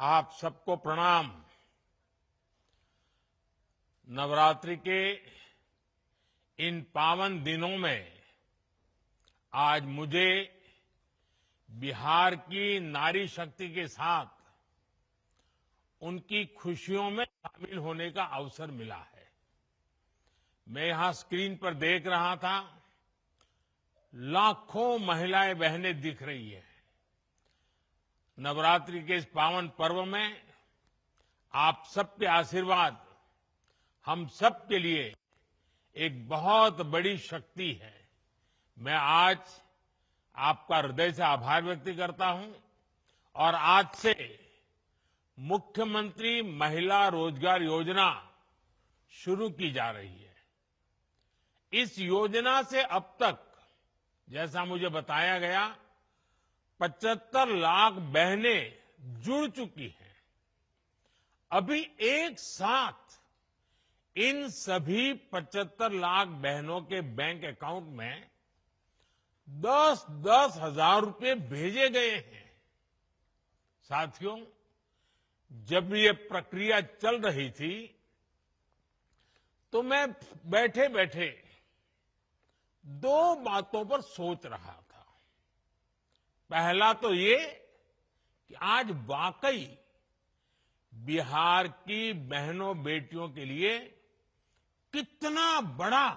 आप सबको प्रणाम। नवरात्रि के इन पावन दिनों में आज मुझे बिहार की नारी शक्ति के साथ उनकी खुशियों में शामिल होने का अवसर मिला है। मैं यहां स्क्रीन पर देख रहा था, लाखों महिलाएं बहनें दिख रही हैं। नवरात्रि के इस पावन पर्व में आप सबके आशीर्वाद हम सब के लिए एक बहुत बड़ी शक्ति है। मैं आज आपका हृदय से आभार व्यक्त करता हूं और आज से मुख्यमंत्री महिला रोजगार योजना शुरू की जा रही है। इस योजना से अब तक जैसा मुझे बताया गया 75 लाख बहनें जुड़ चुकी हैं। अभी एक साथ इन सभी 75 लाख बहनों के बैंक अकाउंट में 10-10 हजार रुपए भेजे गए हैं। साथियों, जब ये प्रक्रिया चल रही थी तो मैं बैठे बैठे दो बातों पर सोच रहा था। पहला तो ये कि आज वाकई बिहार की बहनों बेटियों के लिए कितना बड़ा,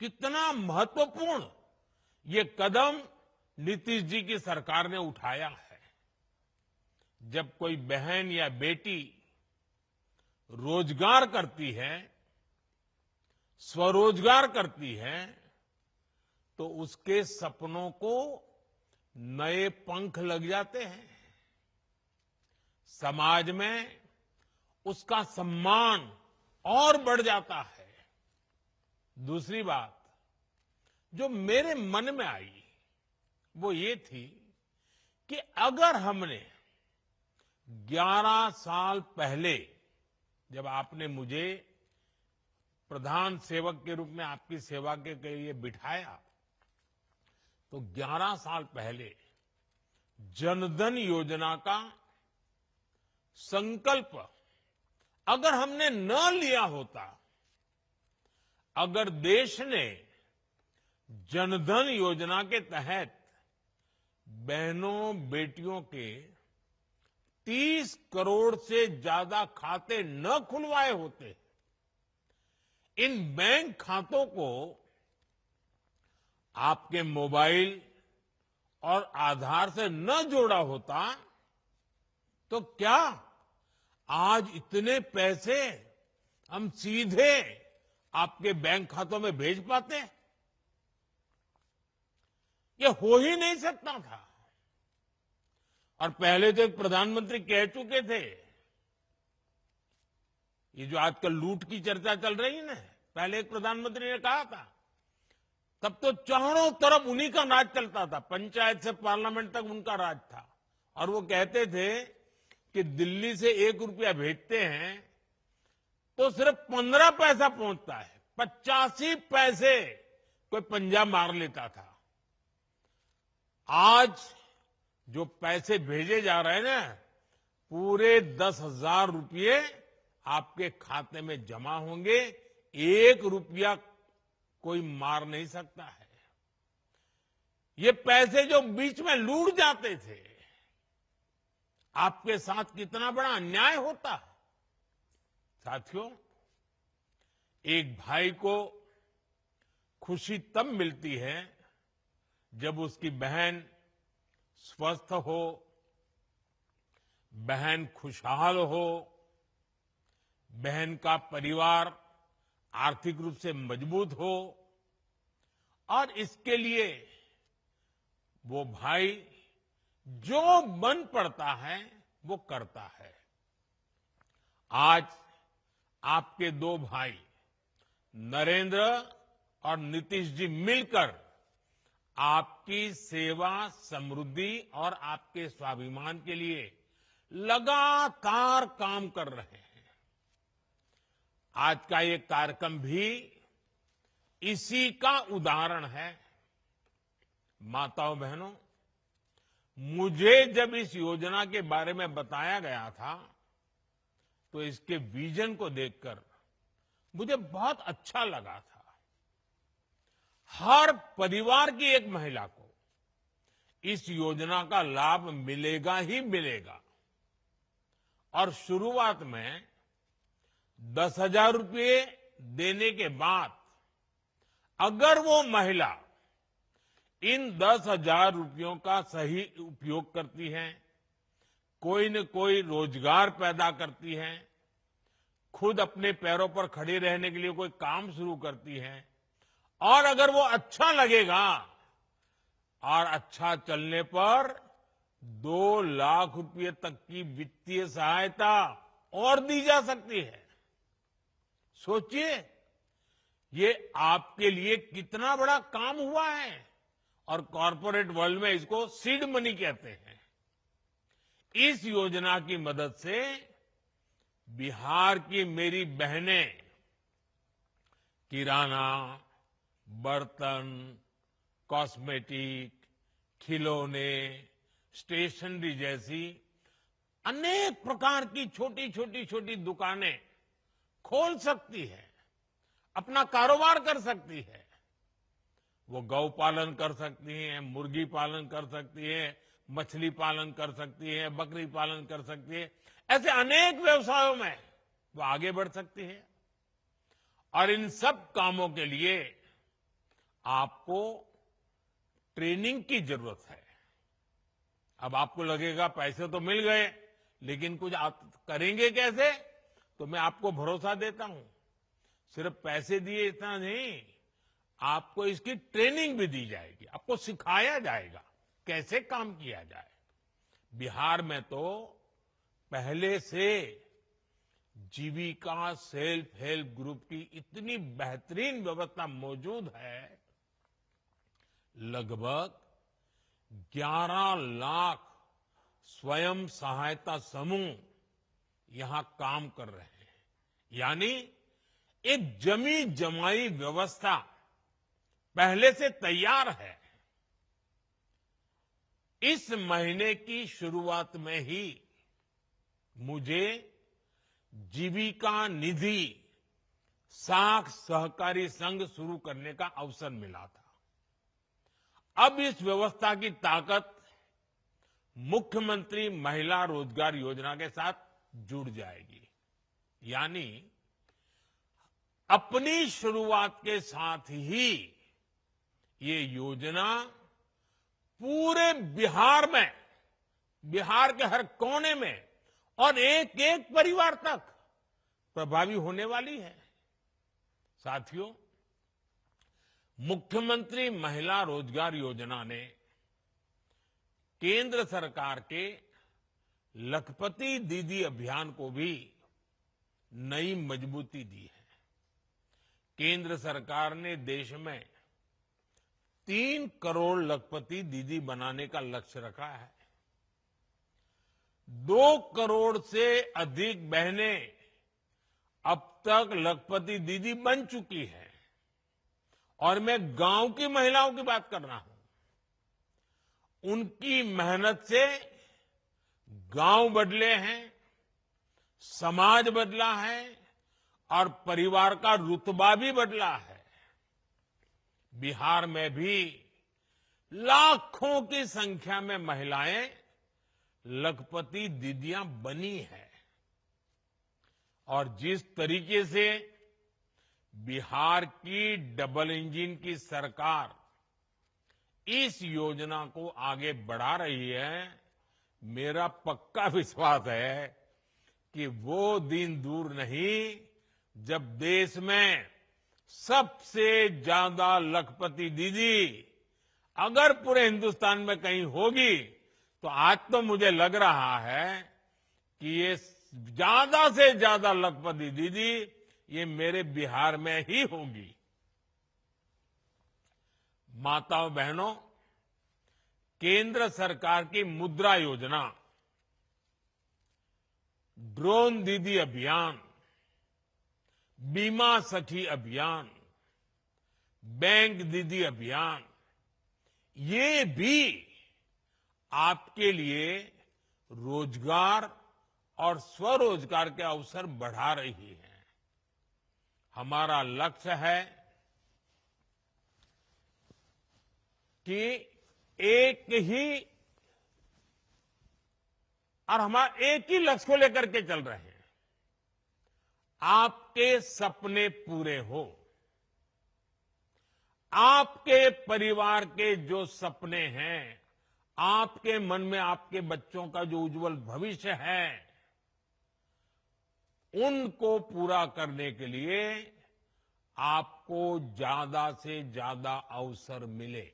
कितना महत्वपूर्ण ये कदम नीतीश जी की सरकार ने उठाया है। जब कोई बहन या बेटी रोजगार करती है, स्वरोजगार करती है, तो उसके सपनों को नए पंख लग जाते हैं। समाज में उसका सम्मान और बढ़ जाता है। दूसरी बात जो मेरे मन में आई वो ये थी कि अगर हमने 11 साल पहले जब आपने मुझे प्रधान सेवक के रूप में आपकी सेवा के लिए बिठाया, तो 11 साल पहले जनधन योजना का संकल्प अगर हमने न लिया होता, अगर देश ने जनधन योजना के तहत बहनों बेटियों के 30 करोड़ से ज्यादा खाते न खुलवाए होते, इन बैंक खातों को आपके मोबाइल और आधार से न जोड़ा होता, तो क्या आज इतने पैसे हम सीधे आपके बैंक खातों में भेज पाते? ये हो ही नहीं सकता था। और पहले तो एक प्रधानमंत्री कह चुके थे, ये जो आजकल लूट की चर्चा चल रही है ना, पहले एक प्रधानमंत्री ने कहा था, तब तो चारों तरफ उन्हीं का राज चलता था, पंचायत से पार्लियामेंट तक उनका राज था। और वो कहते थे कि दिल्ली से 1 रुपया भेजते हैं तो सिर्फ 15 पैसा पहुंचता है, 85 पैसे कोई पंजा मार लेता था। आज जो पैसे भेजे जा रहे हैं ना, पूरे 10,000 रुपये आपके खाते में जमा होंगे। 1 रुपया कोई मार नहीं सकता है। ये पैसे जो बीच में लूट जाते थे, आपके साथ कितना बड़ा अन्याय होता। साथियों, एक भाई को खुशी तब मिलती है जब उसकी बहन स्वस्थ हो, बहन खुशहाल हो, बहन का परिवार आर्थिक रूप से मजबूत हो, और इसके लिए वो भाई जो बन पड़ता है वो करता है। आज आपके 2 भाई नरेंद्र और नीतीश जी मिलकर आपकी सेवा, समृद्धि और आपके स्वाभिमान के लिए लगातार काम कर रहे हैं। आज का ये कार्यक्रम भी इसी का उदाहरण है। माताओं बहनों, मुझे जब इस योजना के बारे में बताया गया था तो इसके विजन को देखकर मुझे बहुत अच्छा लगा था। हर परिवार की एक महिला को इस योजना का लाभ मिलेगा ही मिलेगा और शुरुआत में 10,000 रुपये देने के बाद अगर वो महिला इन 10,000 रुपयों का सही उपयोग करती है, कोई न कोई रोजगार पैदा करती है, खुद अपने पैरों पर खड़े रहने के लिए कोई काम शुरू करती है और अगर वो अच्छा लगेगा और अच्छा चलने पर 2 लाख रुपए तक की वित्तीय सहायता और दी जा सकती है। सोचिए, ये आपके लिए कितना बड़ा काम हुआ है और कॉर्पोरेट वर्ल्ड में इसको सीड मनी कहते हैं। इस योजना की मदद से बिहार की मेरी बहनें किराना, बर्तन, कॉस्मेटिक, खिलौने, स्टेशनरी जैसी अनेक प्रकार की छोटी दुकानें खोल सकती है, अपना कारोबार कर सकती है। वो गौ पालन कर सकती है, मुर्गी पालन कर सकती है, मछली पालन कर सकती है, बकरी पालन कर सकती है। ऐसे अनेक व्यवसायों में वो आगे बढ़ सकती है और इन सब कामों के लिए आपको ट्रेनिंग की जरूरत है। अब आपको लगेगा पैसे तो मिल गए, लेकिन कुछ आप करेंगे कैसे? तो मैं आपको भरोसा देता हूं, सिर्फ पैसे दिए इतना नहीं, आपको इसकी ट्रेनिंग भी दी जाएगी, आपको सिखाया जाएगा कैसे काम किया जाए। बिहार में तो पहले से जीविका सेल्फ हेल्प ग्रुप की इतनी बेहतरीन व्यवस्था मौजूद है, लगभग 11 लाख स्वयं सहायता समूह यहां काम कर रहे हैं। यानी एक जमी जमाई व्यवस्था पहले से तैयार है। इस महीने की शुरुआत में ही मुझे जीविका निधि साख सहकारी संघ शुरू करने का अवसर मिला था। अब इस व्यवस्था की ताकत मुख्यमंत्री महिला रोजगार योजना के साथ जुड़ जाएगी। यानी अपनी शुरुआत के साथ ही ये योजना पूरे बिहार में, बिहार के हर कोने में और एक एक परिवार तक प्रभावी होने वाली है। साथियों, मुख्यमंत्री महिला रोजगार योजना ने केंद्र सरकार के लखपति दीदी अभियान को भी नई मजबूती दी है। केंद्र सरकार ने देश में 3 करोड़ लखपति दीदी बनाने का लक्ष्य रखा है। 2 करोड़ से अधिक बहनें अब तक लखपति दीदी बन चुकी है और मैं गांव की महिलाओं की बात कर रहा हूं। उनकी मेहनत से गांव बदले हैं, समाज बदला है और परिवार का रुतबा भी बदला है। बिहार में भी लाखों की संख्या में महिलाएं लखपति दीदियां बनी है और जिस तरीके से बिहार की डबल इंजन की सरकार इस योजना को आगे बढ़ा रही है, मेरा पक्का विश्वास है कि वो दिन दूर नहीं जब देश में सबसे ज्यादा लखपति दीदी अगर पूरे हिंदुस्तान में कहीं होगी तो आज तो मुझे लग रहा है कि ये ज्यादा से ज्यादा लखपति दीदी ये मेरे बिहार में ही होगी। माताओं बहनों, केंद्र सरकार की मुद्रा योजना, ड्रोन दीदी अभियान, बीमा सखी अभियान, बैंक दीदी अभियान, ये भी आपके लिए रोजगार और स्वरोजगार के अवसर बढ़ा रही है। हमारा लक्ष्य है कि एक ही और हमारा एक ही लक्ष्य को लेकर के चल रहे हैं, आपके सपने पूरे हो। आपके परिवार के जो सपने हैं, आपके मन में आपके बच्चों का जो उज्जवल भविष्य है, उनको पूरा करने के लिए आपको ज्यादा से ज्यादा अवसर मिले।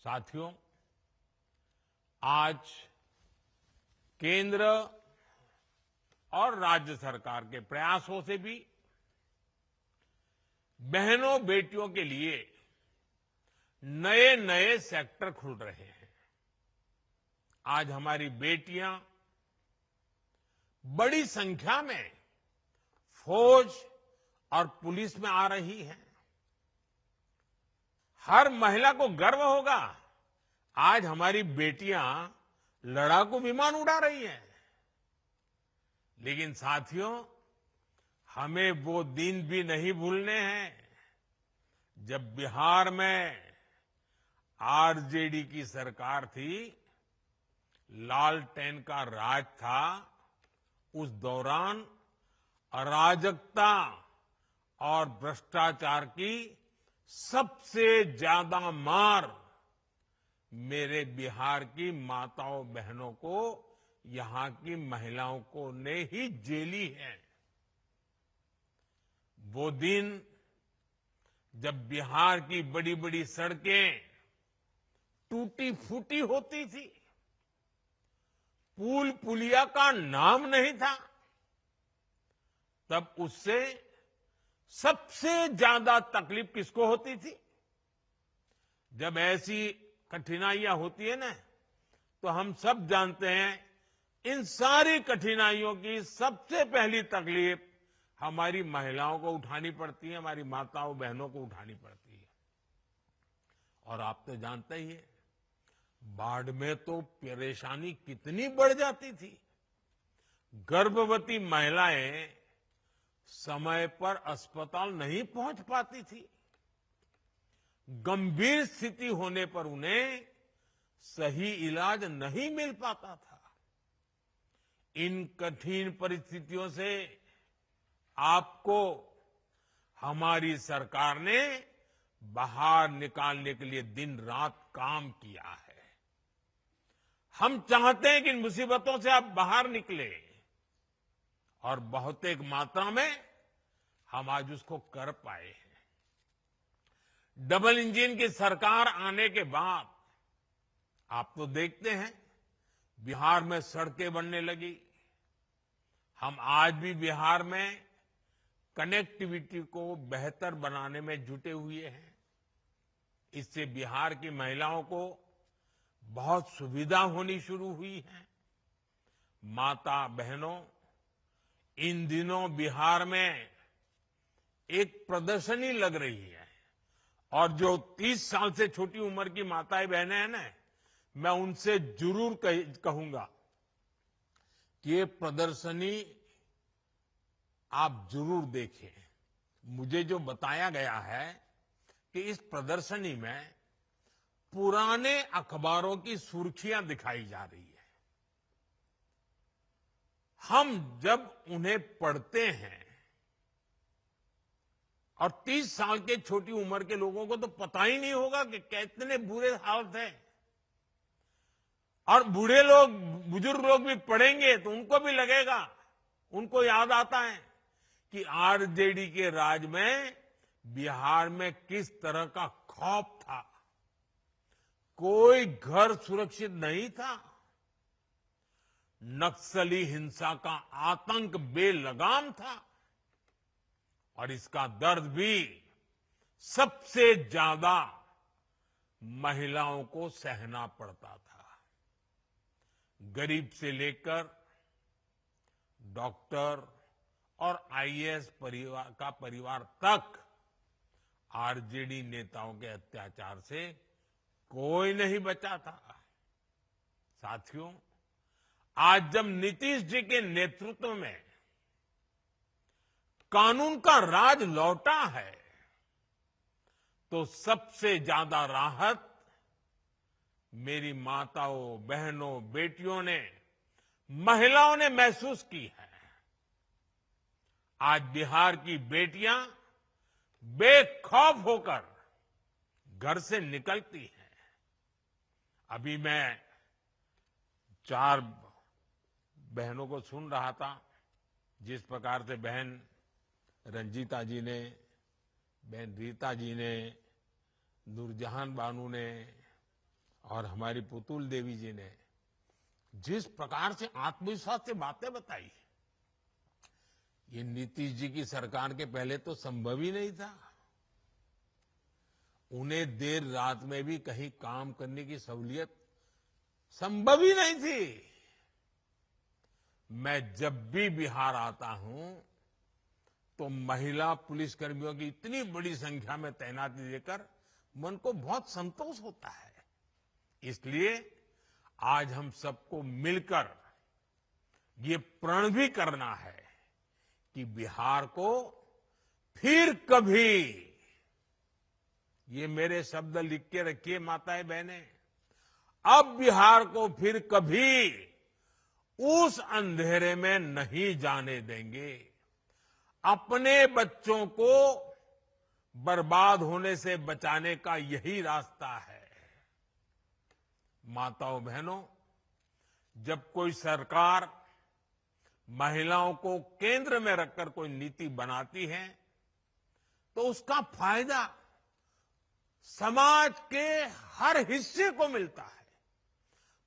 साथियों, आज केंद्र और राज्य सरकार के प्रयासों से भी बहनों बेटियों के लिए नए नए सेक्टर खुल रहे हैं। आज हमारी बेटियां बड़ी संख्या में फौज और पुलिस में आ रही हैं। हर महिला को गर्व होगा, आज हमारी बेटियां लड़ाकू विमान उड़ा रही हैं। लेकिन साथियों, हमें वो दिन भी नहीं भूलने हैं जब बिहार में आरजेडी की सरकार थी, लालटेन का राज था। उस दौरान अराजकता और भ्रष्टाचार की सबसे ज्यादा मार मेरे बिहार की माताओं बहनों को, यहां की महिलाओं को ने ही झेली है। वो दिन जब बिहार की बड़ी बड़ी सड़कें टूटी फूटी होती थी, पुल पुलिया का नाम नहीं था, तब उससे सबसे ज्यादा तकलीफ किसको होती थी? जब ऐसी कठिनाइयां होती है ना, तो हम सब जानते हैं, इन सारी कठिनाइयों की सबसे पहली तकलीफ हमारी महिलाओं को उठानी पड़ती है, हमारी माताओं बहनों को उठानी पड़ती है। और आप तो जानते ही हैं, बाढ़ में तो परेशानी कितनी बढ़ जाती थी। गर्भवती महिलाएं समय पर अस्पताल नहीं पहुंच पाती थी। गंभीर स्थिति होने पर उन्हें सही इलाज नहीं मिल पाता था। इन कठिन परिस्थितियों से आपको हमारी सरकार ने बाहर निकालने के लिए दिन रात काम किया है। हम चाहते हैं कि इन मुसीबतों से आप बाहर निकले, और बहुत एक मात्रा में हम आज उसको कर पाए हैं। डबल इंजन की सरकार आने के बाद आप तो देखते हैं, बिहार में सड़कें बनने लगी। हम आज भी बिहार में कनेक्टिविटी को बेहतर बनाने में जुटे हुए हैं। इससे बिहार की महिलाओं को बहुत सुविधा होनी शुरू हुई है। माता बहनों, इन दिनों बिहार में एक प्रदर्शनी लग रही है, और जो 30 साल से छोटी उम्र की माताएं बहनें हैं ना, मैं उनसे जरूर कहूंगा कि ये प्रदर्शनी आप जरूर देखें। मुझे जो बताया गया है कि इस प्रदर्शनी में पुराने अखबारों की सुर्खियां दिखाई जा रही है। हम जब उन्हें पढ़ते हैं, और 30 साल के छोटी उम्र के लोगों को तो पता ही नहीं होगा कि कितने बुरे हालत हैं। और बूढ़े लोग, बुजुर्ग लोग भी पढ़ेंगे तो उनको भी लगेगा, उनको याद आता है कि आरजेडी के राज में बिहार में किस तरह का खौफ था। कोई घर सुरक्षित नहीं था। नक्सली हिंसा का आतंक बेलगाम था, और इसका दर्द भी सबसे ज्यादा महिलाओं को सहना पड़ता था। गरीब से लेकर डॉक्टर और आईएएस परिवार तक आरजेडी नेताओं के अत्याचार से कोई नहीं बचा था। साथियों, आज जब नीतीश जी के नेतृत्व में कानून का राज लौटा है, तो सबसे ज्यादा राहत मेरी माताओं, बहनों, बेटियों ने, महिलाओं ने महसूस की है। आज बिहार की बेटियां बेखौफ होकर घर से निकलती हैं। अभी मैं 4 बहनों को सुन रहा था, जिस प्रकार से बहन रंजीता जी ने, बहन रीता जी ने, नूरजहान बानू ने और हमारी पुतुल देवी जी ने जिस प्रकार से आत्मविश्वास से बातें बताई, ये नीतीश जी की सरकार के पहले तो संभव ही नहीं था। उन्हें देर रात में भी कहीं काम करने की सहूलियत संभव ही नहीं थी। मैं जब भी बिहार आता हूं तो महिला पुलिसकर्मियों की इतनी बड़ी संख्या में तैनाती देकर मन को बहुत संतोष होता है। इसलिए आज हम सबको मिलकर ये प्रण भी करना है कि बिहार को फिर कभी, ये मेरे शब्द लिख के रखिए माताएं बहनें, अब बिहार को फिर कभी उस अंधेरे में नहीं जाने देंगे। अपने बच्चों को बर्बाद होने से बचाने का यही रास्ता है। माताओं बहनों, जब कोई सरकार महिलाओं को केंद्र में रखकर कोई नीति बनाती है तो उसका फायदा समाज के हर हिस्से को मिलता है,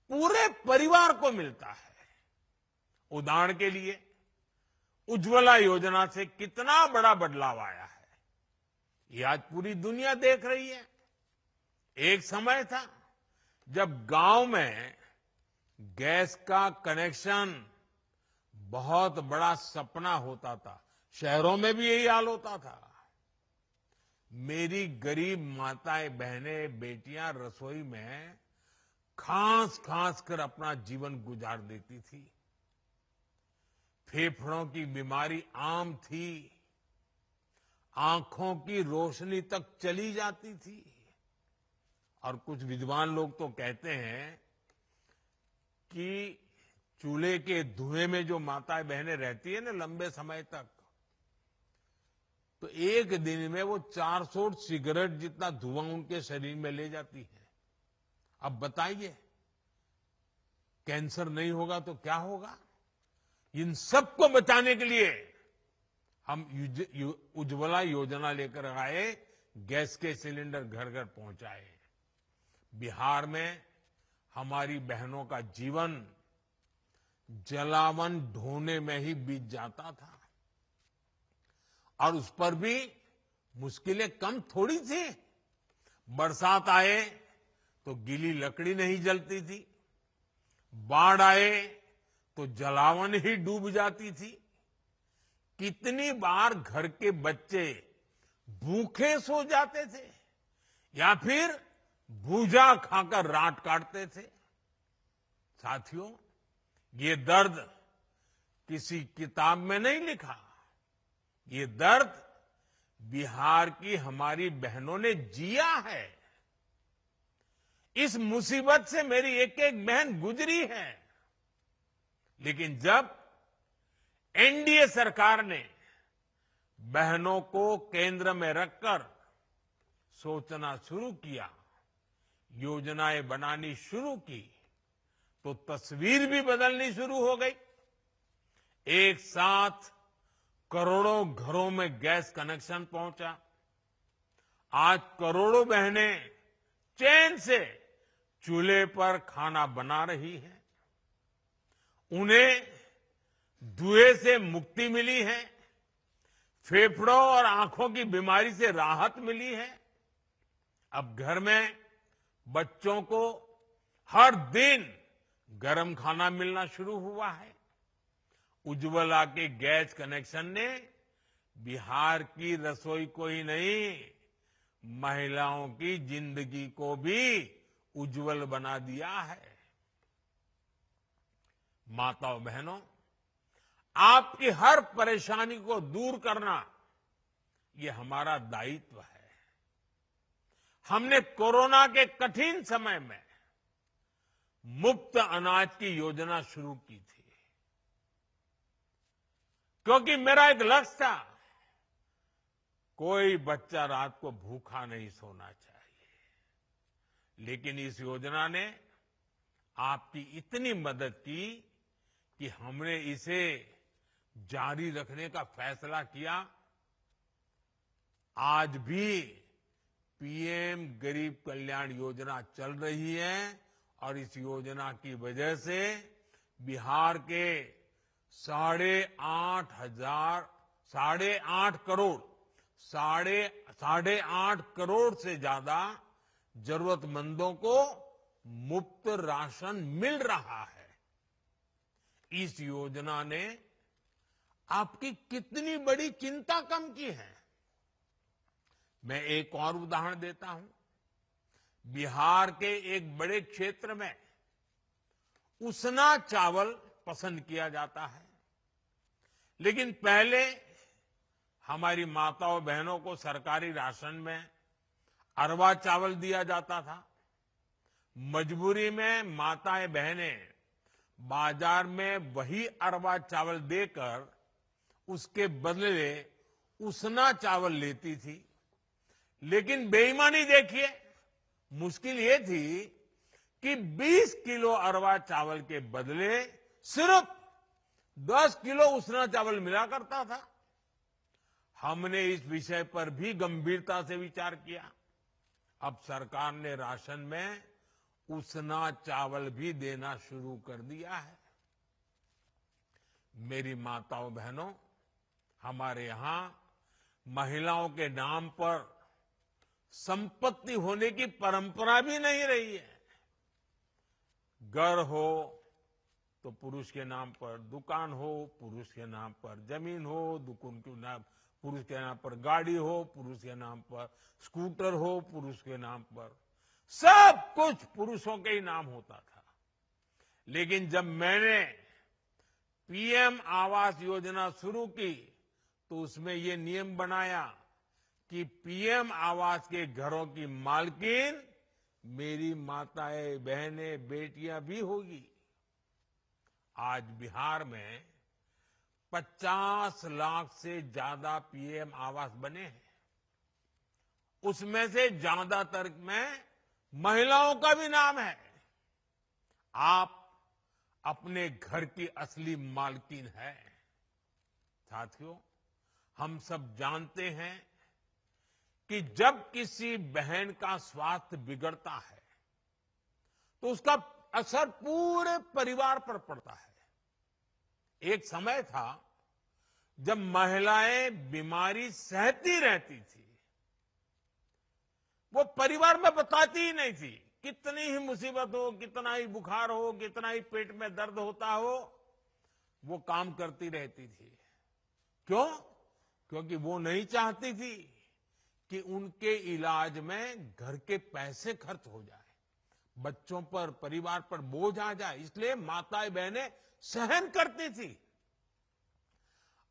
पूरे परिवार को मिलता है। उदाहरण के लिए उज्ज्वला योजना से कितना बड़ा बदलाव आया है, ये आज पूरी दुनिया देख रही है। एक समय था जब गांव में गैस का कनेक्शन बहुत बड़ा सपना होता था, शहरों में भी यही हाल होता था। मेरी गरीब माताएं, बहनें, बेटियां रसोई में खांस खांस कर अपना जीवन गुजार देती थी। फेफड़ों की बीमारी आम थी, आंखों की रोशनी तक चली जाती थी। और कुछ विद्वान लोग तो कहते हैं कि चूल्हे के धुएं में जो माताएं बहनें रहती है ना लंबे समय तक, तो एक दिन में वो 400 सिगरेट जितना धुआं उनके शरीर में ले जाती है। अब बताइए, कैंसर नहीं होगा तो क्या होगा? इन सबको बचाने के लिए हम उज्ज्वला योजना लेकर आए, गैस के सिलेंडर घर घर पहुंचाए। बिहार में हमारी बहनों का जीवन जलावन ढोने में ही बीत जाता था, और उस पर भी मुश्किलें कम थोड़ी थी। बरसात आए तो गीली लकड़ी नहीं जलती थी, बाढ़ आए तो जलावन ही डूब जाती थी। कितनी बार घर के बच्चे भूखे सो जाते थे या फिर भूजा खाकर रात काटते थे। साथियों, ये दर्द किसी किताब में नहीं लिखा, ये दर्द बिहार की हमारी बहनों ने जिया है। इस मुसीबत से मेरी एक एक बहन गुजरी है, लेकिन जब एनडीए सरकार ने बहनों को केंद्र में रखकर सोचना शुरू किया, योजनाएं बनानी शुरू की, तो तस्वीर भी बदलनी शुरू हो गई। एक साथ करोड़ों घरों में गैस कनेक्शन पहुंचा। आज करोड़ों बहनें चैन से चूल्हे पर खाना बना रही हैं। उन्हें धुएं से मुक्ति मिली है, फेफड़ों और आंखों की बीमारी से राहत मिली है। अब घर में बच्चों को हर दिन गर्म खाना मिलना शुरू हुआ है। उज्ज्वला के गैस कनेक्शन ने बिहार की रसोई को ही नहीं, महिलाओं की जिंदगी को भी उज्जवल बना दिया है। माताओं बहनों, आपकी हर परेशानी को दूर करना ये हमारा दायित्व है। हमने कोरोना के कठिन समय में मुफ्त अनाज की योजना शुरू की थी, क्योंकि मेरा एक लक्ष्य था, कोई बच्चा रात को भूखा नहीं सोना चाहिए। लेकिन इस योजना ने आपकी इतनी मदद की कि हमने इसे जारी रखने का फैसला किया। आज भी पीएम गरीब कल्याण योजना चल रही है और इस योजना की वजह से बिहार के 8.5 करोड़ से ज्यादा जरूरतमंदों को मुफ्त राशन मिल रहा है। इस योजना ने आपकी कितनी बड़ी चिंता कम की है। मैं एक और उदाहरण देता हूं। बिहार के एक बड़े क्षेत्र में उसना चावल पसंद किया जाता है, लेकिन पहले हमारी माताओं बहनों को सरकारी राशन में अरवा चावल दिया जाता था। मजबूरी में माताएं बहनें बाजार में वही अरवा चावल देकर उसके बदले उसना चावल लेती थी। लेकिन बेईमानी देखिए, मुश्किल ये थी कि 20 किलो अरवा चावल के बदले सिर्फ 10 किलो उसना चावल मिला करता था। हमने इस विषय पर भी गंभीरता से विचार किया। अब सरकार ने राशन में उसना चावल भी देना शुरू कर दिया है। मेरी माताओं बहनों, हमारे यहां महिलाओं के नाम पर संपत्ति होने की परंपरा भी नहीं रही है। घर हो तो पुरुष के नाम पर, दुकान हो पुरुष के नाम पर, जमीन हो दुकान के नाम पुरुष के नाम पर, गाड़ी हो पुरुष के नाम पर, स्कूटर हो पुरुष के नाम पर, सब कुछ पुरुषों के ही नाम होता था। लेकिन जब मैंने पीएम आवास योजना शुरू की तो उसमें ये नियम बनाया कि पीएम आवास के घरों की मालकिन मेरी माताएं बहनें बेटियां भी होगी। आज बिहार में 50 लाख से ज्यादा पीएम आवास बने हैं। उसमें से ज्यादातर में महिलाओं का भी नाम है। आप अपने घर की असली मालकिन है। साथियों, हम सब जानते हैं कि जब किसी बहन का स्वास्थ्य बिगड़ता है तो उसका असर पूरे परिवार पर पड़ता है। एक समय था जब महिलाएं बीमारी सहती रहती थी, वो परिवार में बताती ही नहीं थी। कितनी ही मुसीबत हो, कितना ही बुखार हो, कितना ही पेट में दर्द होता हो, वो काम करती रहती थी। क्यों? क्योंकि वो नहीं चाहती थी कि उनके इलाज में घर के पैसे खर्च हो जाए, बच्चों पर, परिवार पर बोझ आ जाए। इसलिए माताएं बहनें सहन करती थी।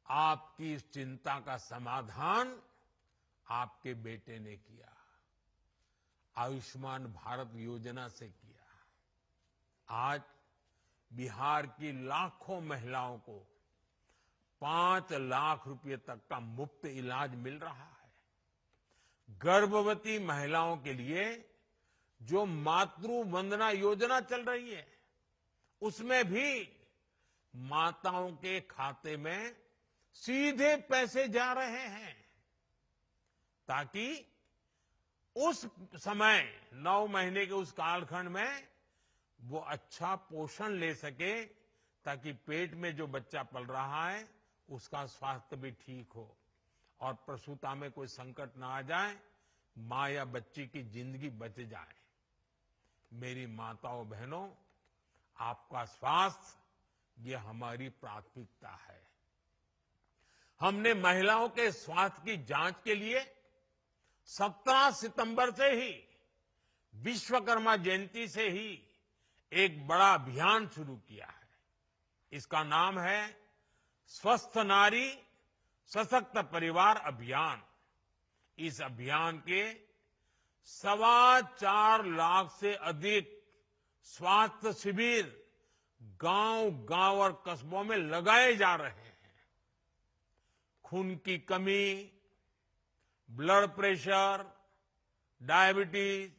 आपकी इस चिंता का समाधान आपके बेटे ने किया, आयुष्मान भारत योजना से किया। आज बिहार की लाखों महिलाओं को 5 लाख रुपए तक का मुफ्त इलाज मिल रहा है। गर्भवती महिलाओं के लिए जो मातृ वंदना योजना चल रही है, उसमें भी माताओं के खाते में सीधे पैसे जा रहे हैं, ताकि उस समय 9 महीने के उस कालखंड में वो अच्छा पोषण ले सके, ताकि पेट में जो बच्चा पल रहा है उसका स्वास्थ्य भी ठीक हो और प्रसूता में कोई संकट ना आ जाए, मां या बच्ची की जिंदगी बच जाए। मेरी माताओं बहनों, आपका स्वास्थ्य ये हमारी प्राथमिकता है। हमने महिलाओं के स्वास्थ्य की जांच के लिए 17 सितंबर से ही, विश्वकर्मा जयंती से ही एक बड़ा अभियान शुरू किया है। इसका नाम है स्वस्थ नारी सशक्त परिवार अभियान। इस अभियान के 4.25 लाख से अधिक स्वास्थ्य शिविर गांव-गांव और कस्बों में लगाए जा रहे हैं। खून की कमी, ब्लड प्रेशर, डायबिटीज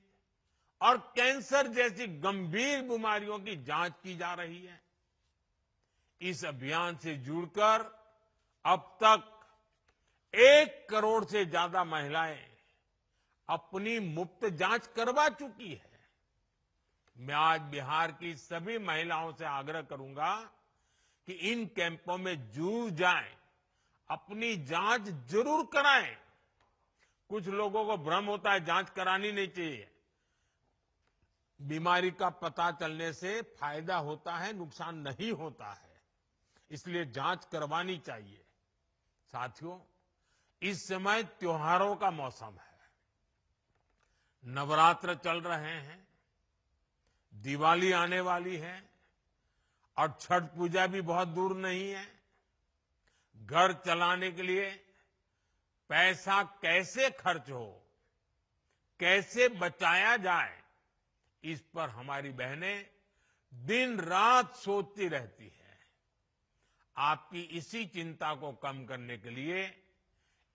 और कैंसर जैसी गंभीर बीमारियों की जांच की जा रही है। इस अभियान से जुड़कर अब तक 1 करोड़ से ज्यादा महिलाएं अपनी मुफ्त जांच करवा चुकी है। मैं आज बिहार की सभी महिलाओं से आग्रह करूंगा कि इन कैंपों में जरूर जाएं, अपनी जांच जरूर कराएं। कुछ लोगों को भ्रम होता है जांच करानी नहीं चाहिए। बीमारी का पता चलने से फायदा होता है, नुकसान नहीं होता है, इसलिए जांच करवानी चाहिए। साथियों, इस समय त्योहारों का मौसम है, नवरात्र चल रहे हैं, दिवाली आने वाली है और छठ पूजा भी बहुत दूर नहीं है। घर चलाने के लिए पैसा कैसे खर्च हो, कैसे बचाया जाए, इस पर हमारी बहनें दिन रात सोचती रहती है। आपकी इसी चिंता को कम करने के लिए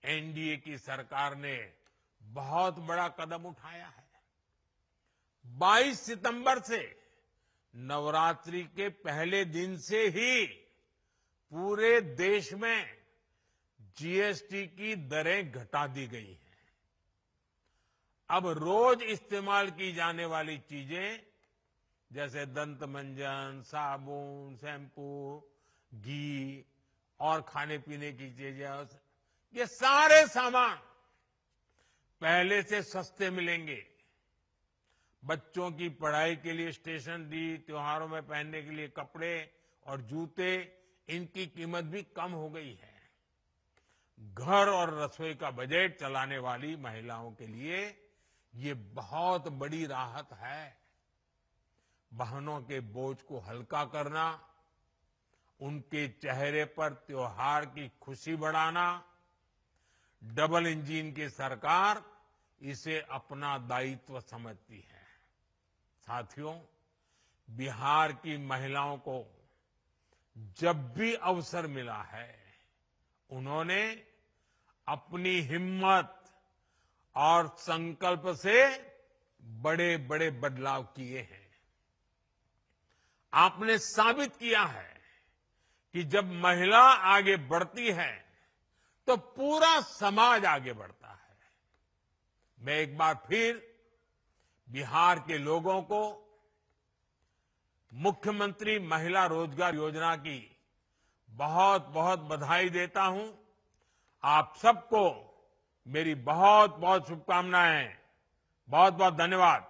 एनडीए की सरकार ने बहुत बड़ा कदम उठाया है। 22 सितंबर से नवरात्रि के पहले दिन से ही पूरे देश में जीएसटी की दरें घटा दी गई हैं। अब रोज इस्तेमाल की जाने वाली चीजें जैसे दंत मंजन, साबुन, शैम्पू, घी और खाने पीने की चीजें, ये सारे सामान पहले से सस्ते मिलेंगे। बच्चों की पढ़ाई के लिए स्टेशनरी, त्योहारों में पहनने के लिए कपड़े और जूते, इनकी कीमत भी कम हो गई है। घर और रसोई का बजट चलाने वाली महिलाओं के लिए ये बहुत बड़ी राहत है। बहनों के बोझ को हल्का करना, उनके चेहरे पर त्योहार की खुशी बढ़ाना, डबल इंजन की सरकार इसे अपना दायित्व समझती है। साथियों, बिहार की महिलाओं को जब भी अवसर मिला है, उन्होंने अपनी हिम्मत और संकल्प से बड़े बड़े बदलाव किए हैं। आपने साबित किया है कि जब महिला आगे बढ़ती है तो पूरा समाज आगे बढ़ता है। मैं एक बार फिर बिहार के लोगों को मुख्यमंत्री महिला रोजगार योजना की बहुत बहुत बधाई देता हूं। आप सबको मेरी बहुत बहुत शुभकामनाएं। बहुत बहुत धन्यवाद।